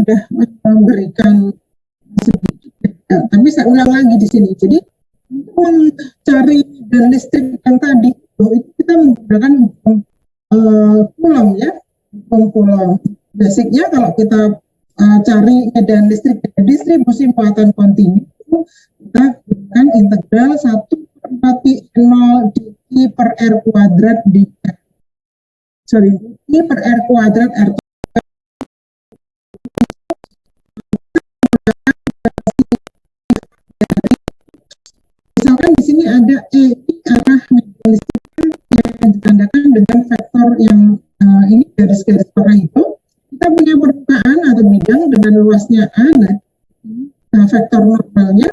sudah memberikan sedikit, tapi saya ulang lagi di sini. Jadi untuk mencari medan listrik yang tadi itu kita menggunakan hukum Coulomb ya, hukum Coulomb. Basicnya kalau kita cari medan listrik dari distribusi muatan kontinu, kita gunakan integral 1/4π0 dI per R kuadrat dI. dI per R kuadrat R. Misalkan di sini ada E, arah medan listrik yang ditandakan dengan vektor yang ini garis-garis merah itu. Kita punya permukaan atau bidang dengan luasnya A, nah vektor normalnya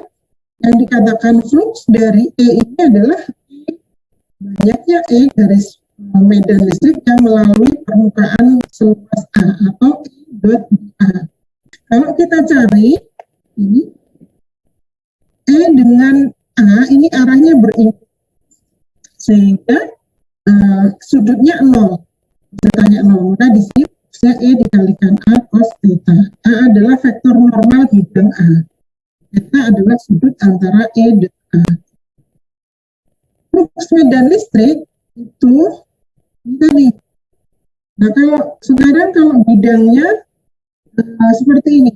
yang dikatakan flux dari E ini adalah banyaknya E garis medan listrik yang melalui permukaan seluas A atau E dot A. Kalau kita cari ini E dengan A ini arahnya berimbang sehingga sudutnya 0. Kita tanya 0. Nah di sini E dikalikan A cos theta. A adalah vektor normal bidang A. Theta adalah sudut antara E dan A. Flux medan listrik itu tadi. Nah sekarang kalau bidangnya seperti ini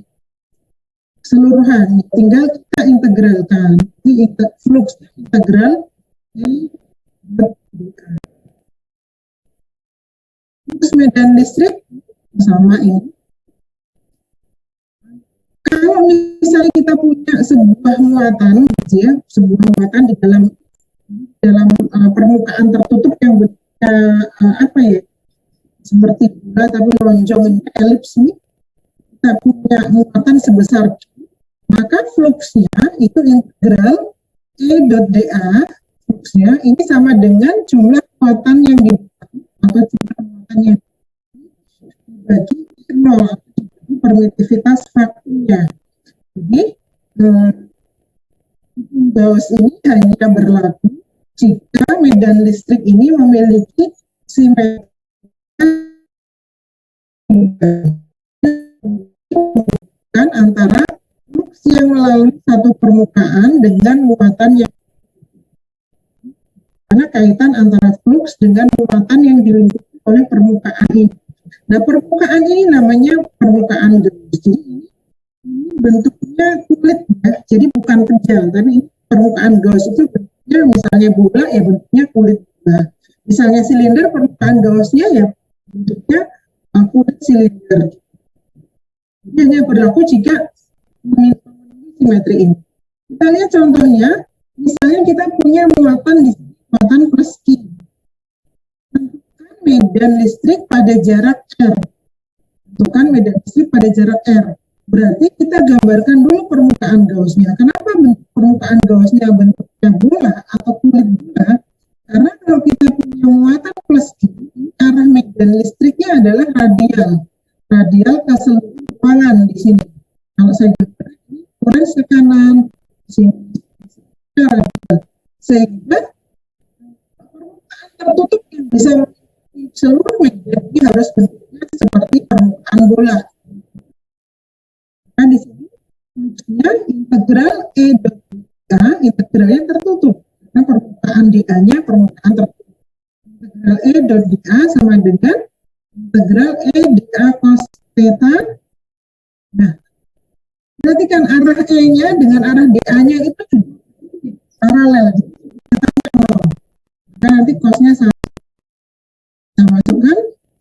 keseluruhan, tinggal kita integralkan. Ini flux integral E dot dA. Flux medan listrik sama ini. Kalau misalnya kita punya sebuah muatan, gitu ya, sebuah muatan di dalam permukaan tertutup yang apa ya, seperti bola tapi lonjong ini, elips ini, kita punya muatan sebesar Q, maka fluxnya itu integral E dot dA, fluxnya ini sama dengan jumlah muatan yang atau jumlah muatan yang dibagi 0 permitivitas faktornya. Jadi Gauss ini hanya berlaku jika medan listrik ini memiliki simetri antara flux yang melalui satu permukaan dengan muatan yang, karena kaitan antara flux dengan muatan yang dilingkupi oleh permukaan ini. Nah, permukaan ini namanya permukaan Gauss. Ini bentuknya kulit ya, jadi bukan pejal, tapi permukaan Gauss itu bentuknya misalnya bola ya bentuknya kulit bola. Misalnya silinder, permukaan Gaussnya ya bentuknya kulit silinder. Ini hanya berlaku jika memenuhi simetri ini. Kita lihat contohnya, misalnya kita punya muatan di muatan plus Q. Tentukan medan listrik pada jarak R. Tentukan medan listrik pada jarak R. Berarti kita gambarkan dulu permukaan Gaussnya. Kenapa permukaan Gaussnya bentuknya bola atau kulit bola? Karena kalau kita punya muatan plus Q, arah medan listriknya adalah radial ke seluruh ruangan di sini. Kalau saya gambarkan ini kurang ke kanan, sini radial. Sehingga permukaan tertutup yang bisa seluruh medan ini harus bentuknya seperti permukaan bola. Nah di sini fungsinya integral E dot dA, integralnya tertutup. Nah permukaan dA-nya permukaan tertutup. Integral E dot dA sama dengan integral E dA cos theta. Nah, perhatikan arah E-nya dengan arah dA-nya itu paralel. Nah, nanti cosnya sama. Kita masukkan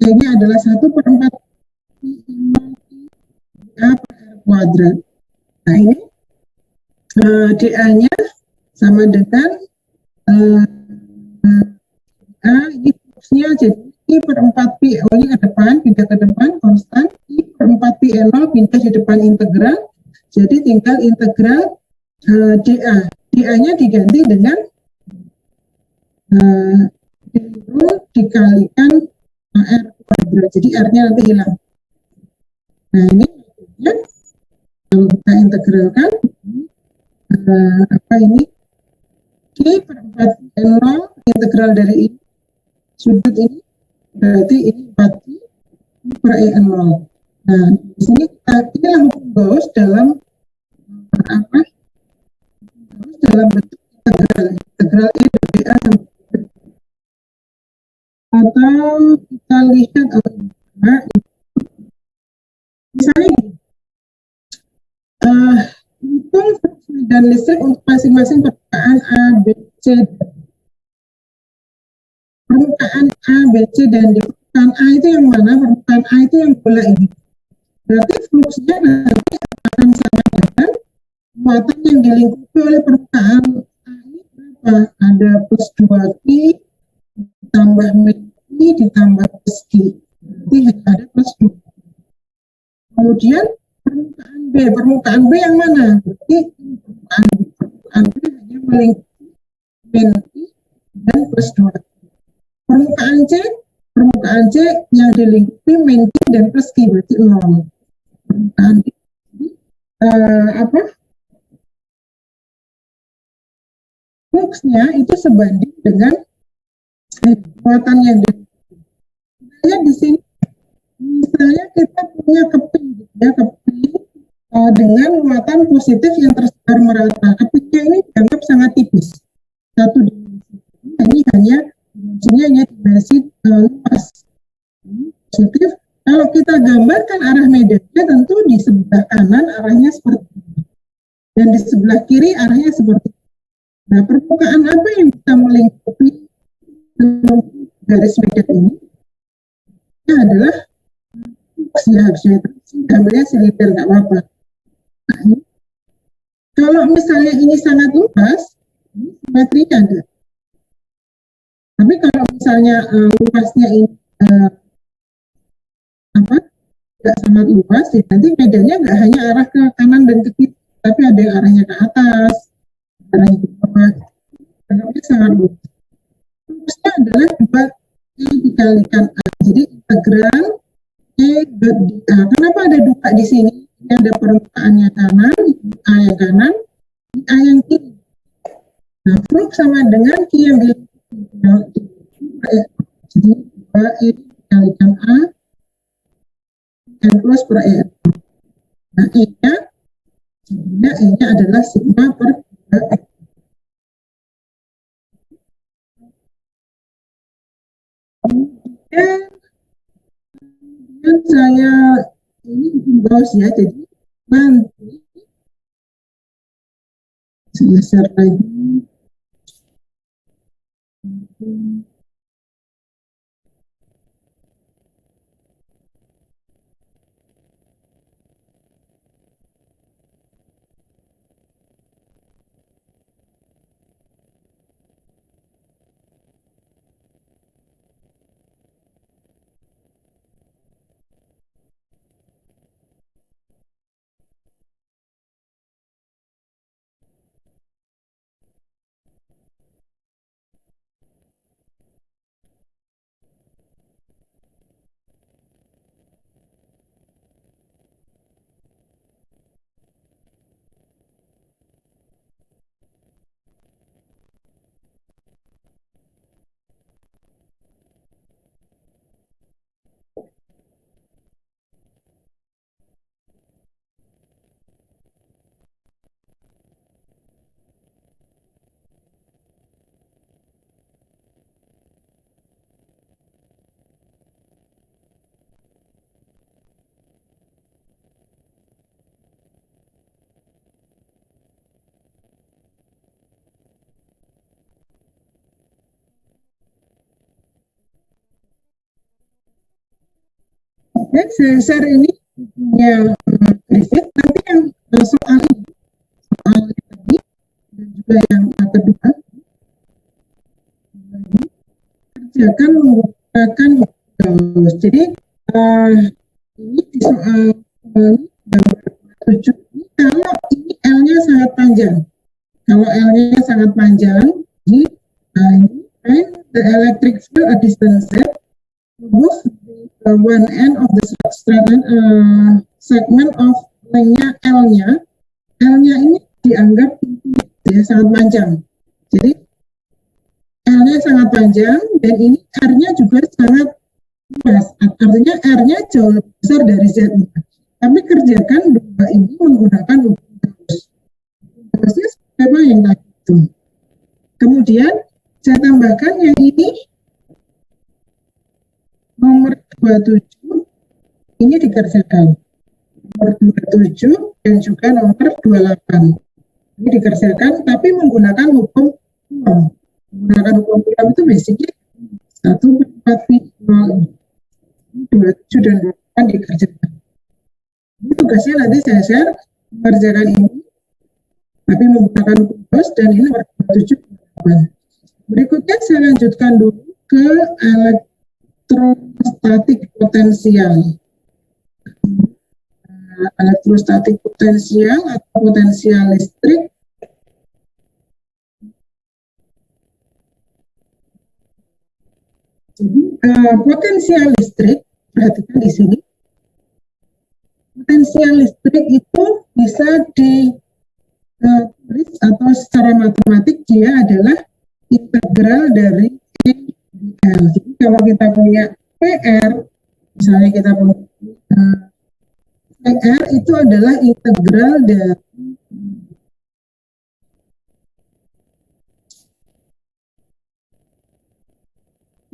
E-nya adalah 1/4 dA per R kuadrat. Nah ini dA-nya sama dengan A, ini fluxnya jadi I per 4π, O nya ke depan, pindah ke depan, konstan, I per 4π0 pindah di depan integral, jadi tinggal integral dA. dA-nya diganti dengan dikalikan R kuadrat, jadi R-nya nanti hilang. Nah ini ya, kalau kita integralkan apa ini Q per 4π0 integral dari ini sudut ini berarti ini 4Q per E0. Nah di sini inilah Gauss dalam apa? Gauss dalam bentuk integral E dari A sampai B. Atau kita lihat misalnya hitung flux medan listrik untuk masing-masing permukaan A, B, C. Permukaan A, B, C, dan D. Permukaan A itu yang mana? Permukaan A itu yang bola ini. Berarti fluxnya nanti akan sama dengan muatan yang dilingkupi oleh permukaan A ini berapa? Ada plus 2Q ditambah Q ditambah plus Q. Berarti ada plus 2. Kemudian permukaan B yang mana? Berarti permukaan B hanya melingkupi min I dan plus 2. Permukaan C yang dilingkupi min Q dan plus Q, berarti 0. Permukaan D fluxnya itu sebanding dengan muatan yang di sini. Misalnya kita punya keping, ya, keping dengan muatan positif yang tersebar merata. Kepingnya ini dianggap sangat tipis, satu dimensi. Ini hanya dimensi luas positif. Kalau kita gambarkan arah medannya, tentu di sebelah kanan arahnya seperti ini, dan di sebelah kiri arahnya seperti ini. Nah, permukaan apa yang bisa melingkupi garis medan ini? Ini adalah harusnya gambarnya silinder, nggak apa-apa. Nah, kalau misalnya ini sangat luas, ini simetrinya ada. Tapi kalau misalnya luasnya ini nggak sangat luas, ya, nanti medannya nggak hanya arah ke kanan dan ke kiri, tapi ada yang arahnya ke atas, arahnya ke bawah. Gambarnya sangat luas. Rumusnya adalah 2 E dikalikan A. Jadi integral E dot di A. Kenapa ada 2 di sini? Ini ada permukaannya kanan, A yang kanan, A yang kiri. Nah, flux sama dengan Q yang di jadi 2 E dikalikan A N plus per E. Nah, E-nya adalah sigma per 2 E. Dan saya ini Gauss ya, jadi nanti saya share lagi. Oke, saya share ini punya Griffith. Nanti yang soal tadi dan juga yang kedua kerjakan menggunakan Gauss. Jadi ini di soal gambar 7 ini, kalau ini L-nya sangat panjang, jadi ini find the electric field at distance Z, remove the one end of the segment of lengthnya L-nya ini dianggap ya, sangat panjang. Jadi L-nya sangat panjang dan ini R-nya juga sangat luas. Artinya R-nya jauh lebih besar dari Z-nya. Tapi kerjakan dua ini menggunakan hukum Gauss. Gaussnya seperti apa yang tadi itu. Kemudian saya tambahkan yang ini nomor 27 ini dikerjakan. Nomor 27 dan juga nomor 28. Ini dikerjakan tapi menggunakan hukum Coulomb. Menggunakan hukum Coulomb itu basicnya 1/4 27 dan 28 dikerjakan. Ini tugasnya nanti saya share mengerjakan ini tapi menggunakan hukum Gauss dan ini nomor 27. Berikutnya saya lanjutkan dulu ke elektrostatik potensial. Elektrostatik potensial atau potensial listrik. Jadi potensial listrik, perhatikan di sini. Potensial listrik itu bisa ditulis atau secara matematik dia adalah integral dari E L. Jadi kalau kita punya PR, misalnya kita punya PR itu adalah integral dari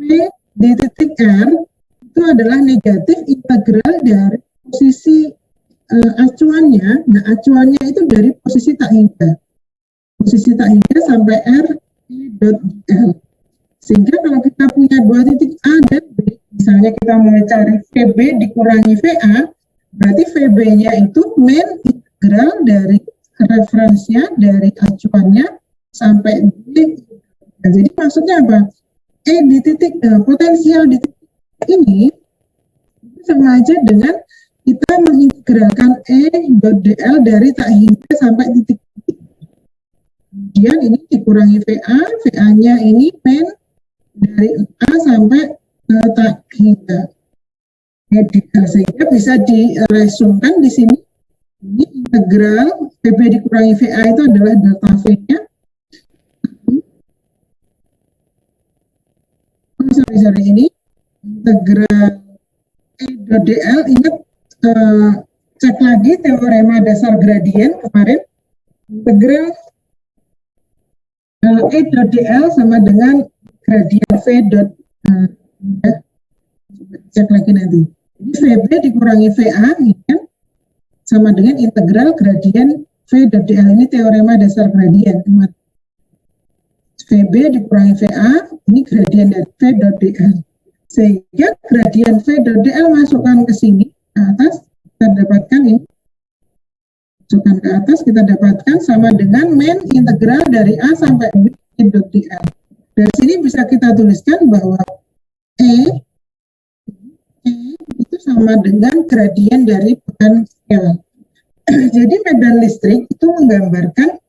P di titik R itu adalah negatif integral dari posisi acuannya. Nah, acuannya itu dari posisi tak hingga. Posisi tak hingga sampai R dot L. Sehingga kalau kita punya dua titik A dan B, misalnya kita mau cari VB dikurangi VA, berarti VB-nya itu main integral dari referensinya, dari acuannya sampai B. Nah, jadi maksudnya apa? Di titik potensial di titik ini sama aja dengan kita mengintegralkan E dot DL dari tak hingga sampai titik. Kemudian ini dikurangi VA, VA-nya ini main dari A sampai tak hingga. Sehingga bisa diresumkan di sini. Ini integral VB dikurangi VA itu adalah delta V-nya. Sorry, ini integral E dot DL. Ingat cek lagi teorema dasar gradien kemarin. Integral E dot DL sama dengan gradien V dot cek lagi nanti. Jadi VB dikurangi VA ya, sama dengan integral gradien V dot DL. Ini teorema dasar gradien. VB dikurangi VA, ini gradien dari V dot DL. Sehingga gradien V dot DL masukkan ke sini, ke atas, kita dapatkan ini. Masukkan ke atas, kita dapatkan sama dengan main integral dari A sampai B dot DL. Dari sini bisa kita tuliskan bahwa E itu sama dengan gradien dari potensial. Jadi medan listrik itu menggambarkan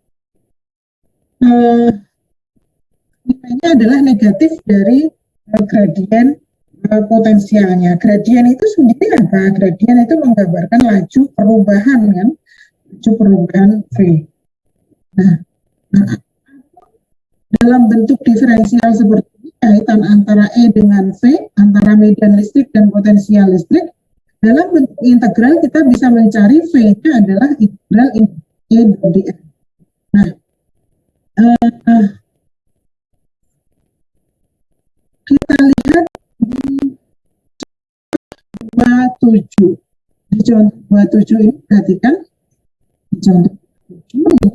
nilainya adalah negatif dari gradien potensialnya. Gradien itu sendiri apa? Gradien itu menggambarkan laju perubahan kan, laju perubahan V. Nah, dalam bentuk diferensial seperti ini, kaitan antara E dengan V, antara medan listrik dan potensial listrik, dalam bentuk integral kita bisa mencari V-nya adalah integral E dot dl. Nah, kita lihat di 27. Di contoh 27 ini perhatikan, di contoh 27 ini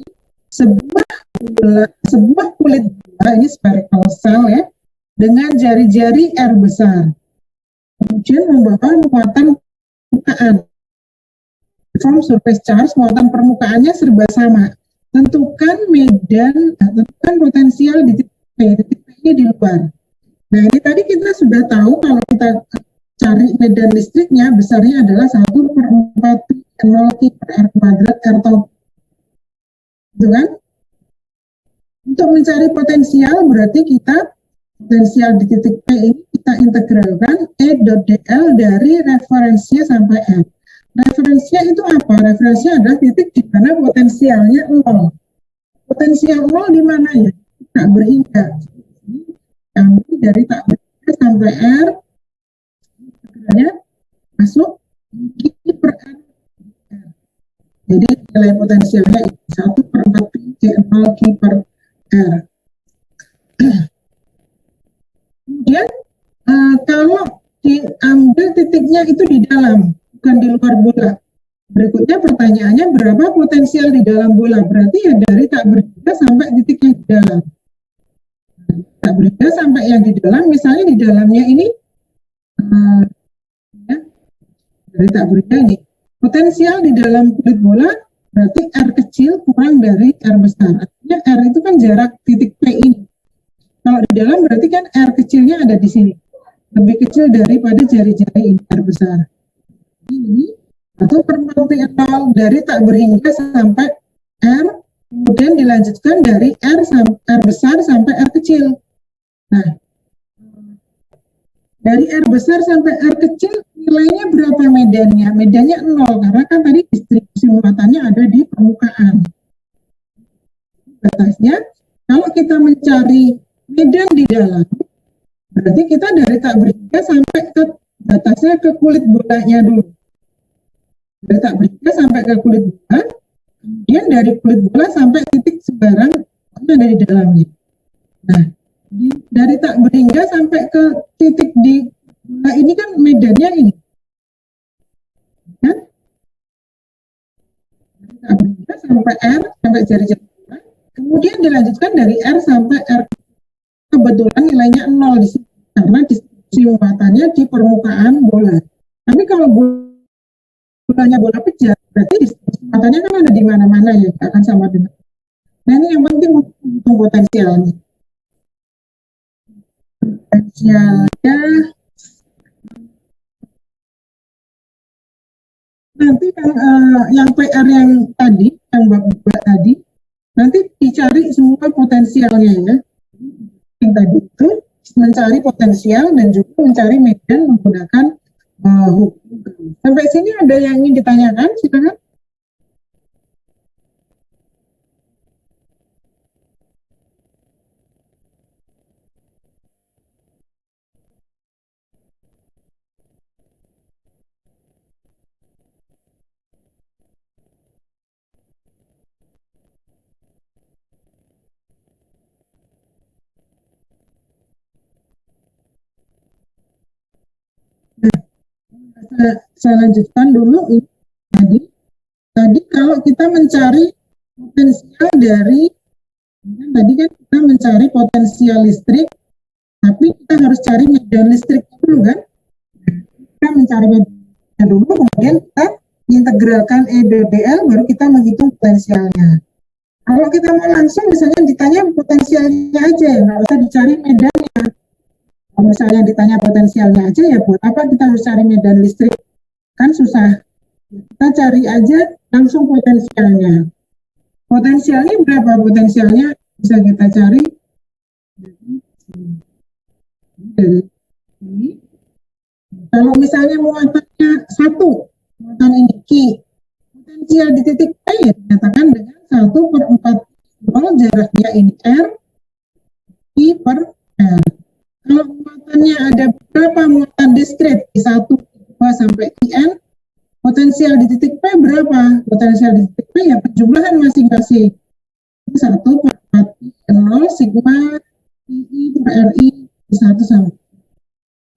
sebuah kulit bola, ini spherical cell ya, dengan jari-jari R besar. Kemudian membawa muatan permukaan. Form surface charge, muatan permukaannya serba sama. Tentukan medan, tentukan potensial di titik P. Titik P-nya di luar. Nah, ini tadi kita sudah tahu kalau kita cari medan listriknya besarnya adalah 1/4 per R kuadrat R top. Gitu kan? Untuk mencari potensial berarti kita potensial di titik P ini kita integralkan E dot DL dari referensinya sampai R. Referensinya itu apa? Referensinya adalah titik di mana potensialnya 0. Potensial 0 di mana ya? Tak berhingga. Kami dari tak berhingga sampai R integralnya masuk I per R Jadi nilai potensialnya 1/4 pi C0 Q per R. Kemudian kalau diambil titiknya itu di dalam, bukan di luar bola. Berikutnya pertanyaannya, berapa potensial di dalam bola? Berarti ya dari tak berhingga sampai titik yang di dalam. Tak berhingga sampai yang di dalam, misalnya di dalamnya ini, ya, dari tak berhingga ini, potensial di dalam kulit bola berarti R kecil kurang dari R besar. Artinya R itu kan jarak titik P ini. Kalau di dalam berarti kan R kecilnya ada di sini. Lebih kecil daripada jari-jari ini, R besar. Ini atau perpindahan dari tak berhingga sampai R, kemudian dilanjutkan dari R besar sampai R kecil. Nah, dari R besar sampai R kecil nilainya berapa medannya? Medannya 0, karena kan tadi distribusi muatannya ada di permukaan. Batasnya, kalau kita mencari medan di dalam, berarti kita dari tak berhingga sampai ke batasnya ke kulit bolanya dulu. Dari tak berhingga sampai ke kulit bola, kemudian dari kulit bola sampai titik sebarang yang ada di dalamnya. Nah, dari tak berhingga sampai ke titik di bola ini kan medannya ini. Ya? Dari tak berhingga sampai R, sampai jari-jari bola, kemudian dilanjutkan dari R sampai R. Kebetulan nilainya 0 di sini, karena distribusi muatannya di permukaan bola. Tapi kalau bolanya bola pecah, berarti distribusi muatannya kan ada di mana-mana ya, akan sama dengan. Nah, ini yang penting untuk potensialnya. Potensialnya nanti yang PR yang tadi, yang Bapak tadi, nanti dicari semua potensialnya ya. Yang tadi itu mencari potensial dan juga mencari medan menggunakan hukum. Sampai sini ada yang ingin ditanyakan? Silakan. Saya lanjutkan dulu ini tadi kalau kita mencari potensial dari tadi kan kita mencari potensial listrik, tapi kita harus cari medan listrik dulu kan. Kita mencari medan dulu, kemudian kita integralkan EDBL, baru kita menghitung potensialnya. Kalau kita mau langsung misalnya ditanya potensialnya aja, nggak usah dicari medannya. Kalau misalnya ditanya potensialnya aja, ya buat apa kita harus cari medan listrik? Kan susah. Kita cari aja langsung potensialnya. Potensialnya berapa? Potensialnya bisa kita cari dari ini. Kalau misalnya muatannya 1, muatan ini Q, potensial di titik P ya dinyatakan dengan 1/4 jaraknya ini R, Q per R. Kalau muatannya ada berapa muatan diskret, 1, 2 sampai IN, potensial di titik P berapa? Potensial di titik P ya penjumlahan masing-masing. 1/4 sigma I per RI 1 sampai.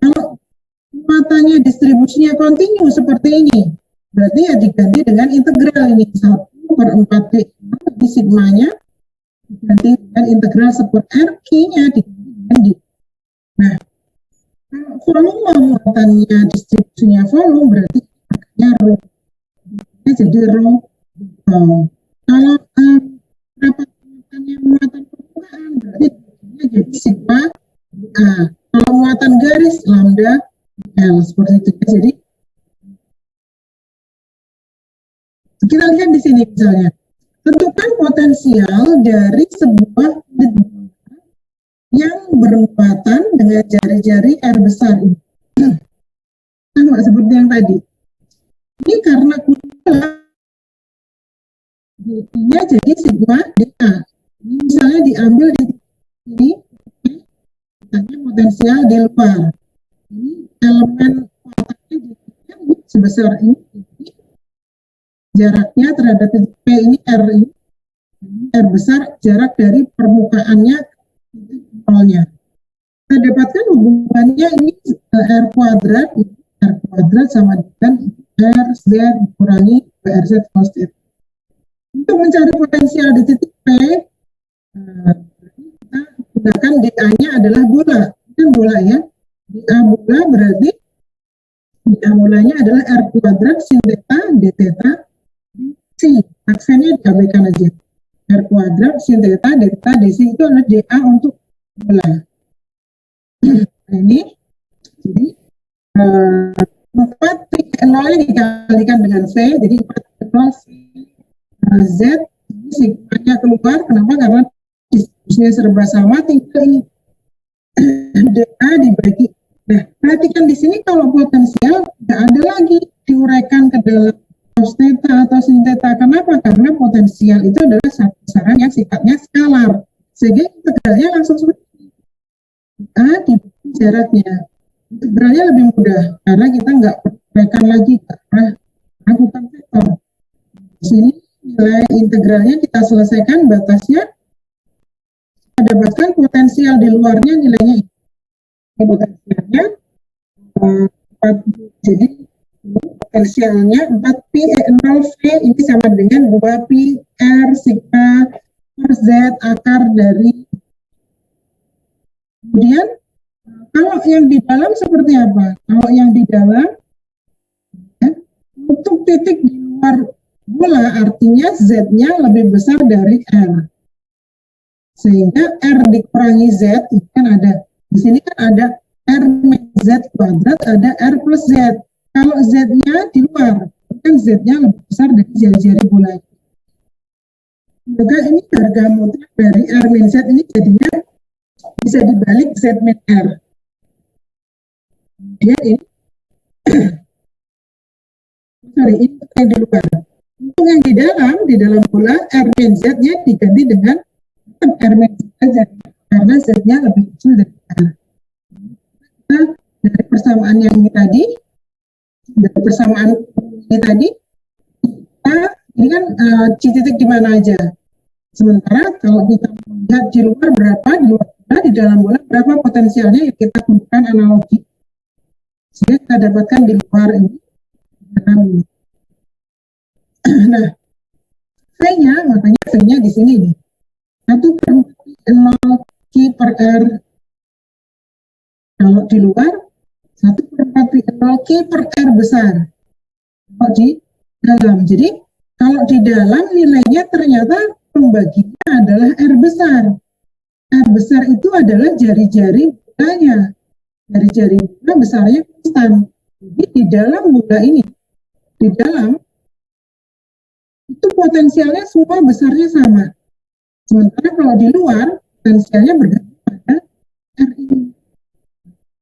Kalau muatannya distribusinya kontinu seperti ini, berarti ya diganti dengan integral ini 1/4 di sigmanya diganti dengan integral 1/R, Q-nya diganti dengan D. Nah, kalau volume muatannya distribusinya volume berarti makanya rho. Jadi rho. Kalau berapa muatannya muatan permukaan berarti jadi sigma A. Kalau muatan garis lambda L seperti itu. Jadi kita lihat di sini misalnya, tentukan potensial dari sebuah kulit bola yang bermuatan dengan jari-jari R besar ini. Sama seperti yang tadi. Ini karena kulit bola nya jadi sigma DA. Ini misalnya diambil di sini, misalnya potensial di luar. Ini elemen muatannya sebesar ini. jaraknya terhadap titik P ini R besar, jarak dari permukaannya ke titik nolnya. Kita dapatkan hubungannya ini R kuadrat sama dengan RZ dikurangi RZ cos θ. Untuk mencari potensial di titik P, kita gunakan dA-nya adalah bola. Kan bola ya. dA bola berarti dA bolanya adalah R kuadrat sin θ d θ C. Aksennya diabaikan aja. R kuadrat sin θ d θ d C itu adalah dA untuk bola. Nah, ini jadi 4 pi nolnya dikalikan dengan V, jadi 4 nol Z, sigmanya keluar. Kenapa? Karena distribusinya serba sama, tinggal ini dA dibagi. Nah, perhatikan di sini kalau potensial tidak ada lagi diuraikan ke dalam cos θ atau sin θ. Kenapa? Karena potensial itu adalah satu besaran yang sifatnya skalar, sehingga integralnya langsung seperti ini. A dibagi jaraknya. Integralnya lebih mudah karena kita nggak uraikan lagi karena bukan vektor. Di sini nilai integralnya kita selesaikan, batasnya kita dapatkan potensial di luarnya nilainya ini. Potensialnya 4, jadi potensialnya 4 pi 0 V ini sama dengan 2 pi R sigma per Z akar dari. Kemudian kalau yang di dalam seperti apa? Kalau yang di dalam ya, untuk titik di luar bola artinya Z-nya lebih besar dari R, sehingga R dikurangi Z itu kan ada di sini kan ada R min Z kuadrat, ada R plus Z. Kalau Z-nya di luar kan Z-nya lebih besar dari jari-jari bola. Maka ini harga mutlak dari R min Z ini jadinya bisa dibalik Z min R. Ya, ini ini yang di luar. Untuk yang di dalam bola R min Z-nya diganti dengan R min Z saja karena Z-nya lebih kecil dari R. Nah, dari persamaan yang ini tadi, ini kan C titik di mana aja. Sementara kalau kita lihat di luar berapa, di dalam bola berapa potensialnya, ya kita gunakan analogi. Sehingga kita dapatkan di luar ini. Nah, V-nya, makanya V-nya di sini nih. 1/0 Q per R. Kalau di luar, 1/4 Q per R besar. Kalau di dalam. Jadi, kalau di dalam nilainya ternyata pembaginya adalah R besar. R besar itu adalah jari-jari bolanya. Jari-jari bola besarnya konstan. Jadi di dalam bola ini, di dalam itu potensialnya semua besarnya sama. Sementara kalau di luar potensialnya bergantung pada R ini.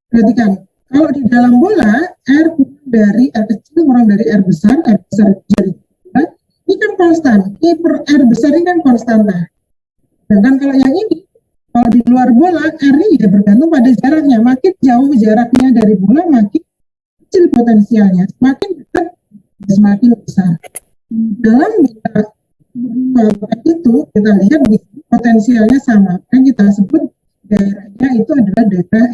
Perhatikan, kalau di dalam bola R dari R kecil kurang dari R besar jari bola, ini kan konstan. I per R besar ini kan konstanta. Sedangkan kalau yang ini, kalau di luar bola, R-nya ya bergantung pada jaraknya. Makin jauh jaraknya dari bola, makin kecil potensialnya. Semakin dekat, semakin besar. Dalam bola itu, kita lihat di potensialnya sama. Yang kita sebut daerahnya itu adalah daerah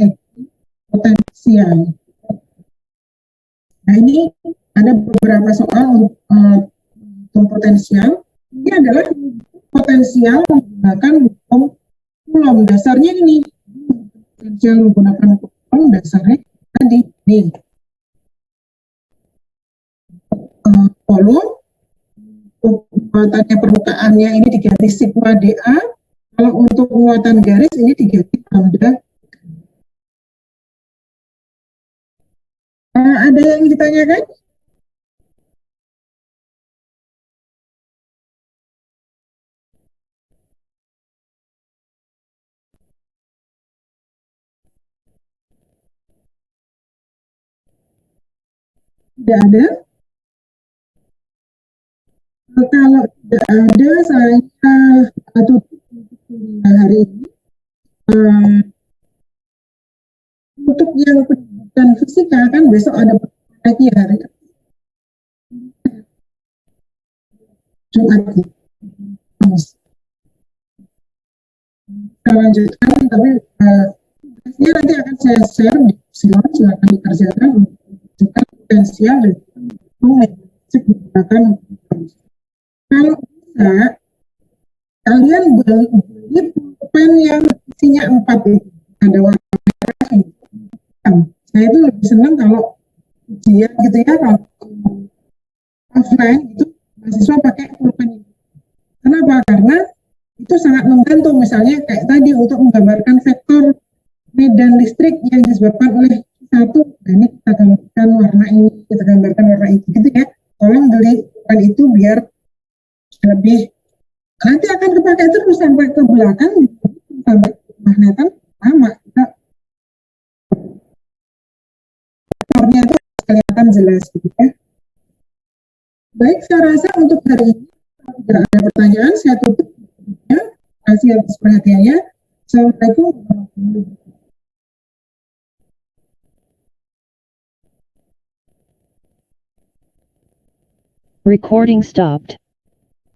potensial. Nah, ini ada beberapa soal untuk potensial. Ini adalah potensial menggunakan hukum Coulomb. Dasarnya ini potensial menggunakan Coulomb, dasarnya tadi nih Coulomb. Untuk muatannya permukaannya ini diganti sigma dA. Kalau untuk muatan garis ini diganti lambda. Ada yang ditanyakan? Tidak ada. Kalau tidak ada, saya tutup hari ini. Untuk yang pendidikan fisika kan besok ada lagi hari Jumat itu. Kita lanjutkan, tapi ini nanti akan saya share di silakan dikerjakan untuk menunjukkan potensial dan menggunakan. Kalau bisa kalian beli pulpen yang isinya 4 itu, ada warna merah ini. Saya itu lebih senang kalau ujian gitu ya, kalau offline itu mahasiswa pakai pulpen ini. Kenapa? Karena itu sangat membantu, misalnya kayak tadi untuk menggambarkan vektor medan listrik yang disebabkan oleh satu, nah ini kita gambarkan warna ini, kita gambarkan warna itu, gitu ya. Tolong beli pulpen itu biar lebih, nanti akan kepakai terus sampai ke belakang, sampai magnetan lama, kita vektornya itu kelihatan jelas gitu ya. Baik, saya rasa untuk hari ini tidak ada pertanyaan, saya tutup ya. Terima kasih atas perhatiannya. Assalamualaikum warahmatullahi wabarakatuh. Recording stopped.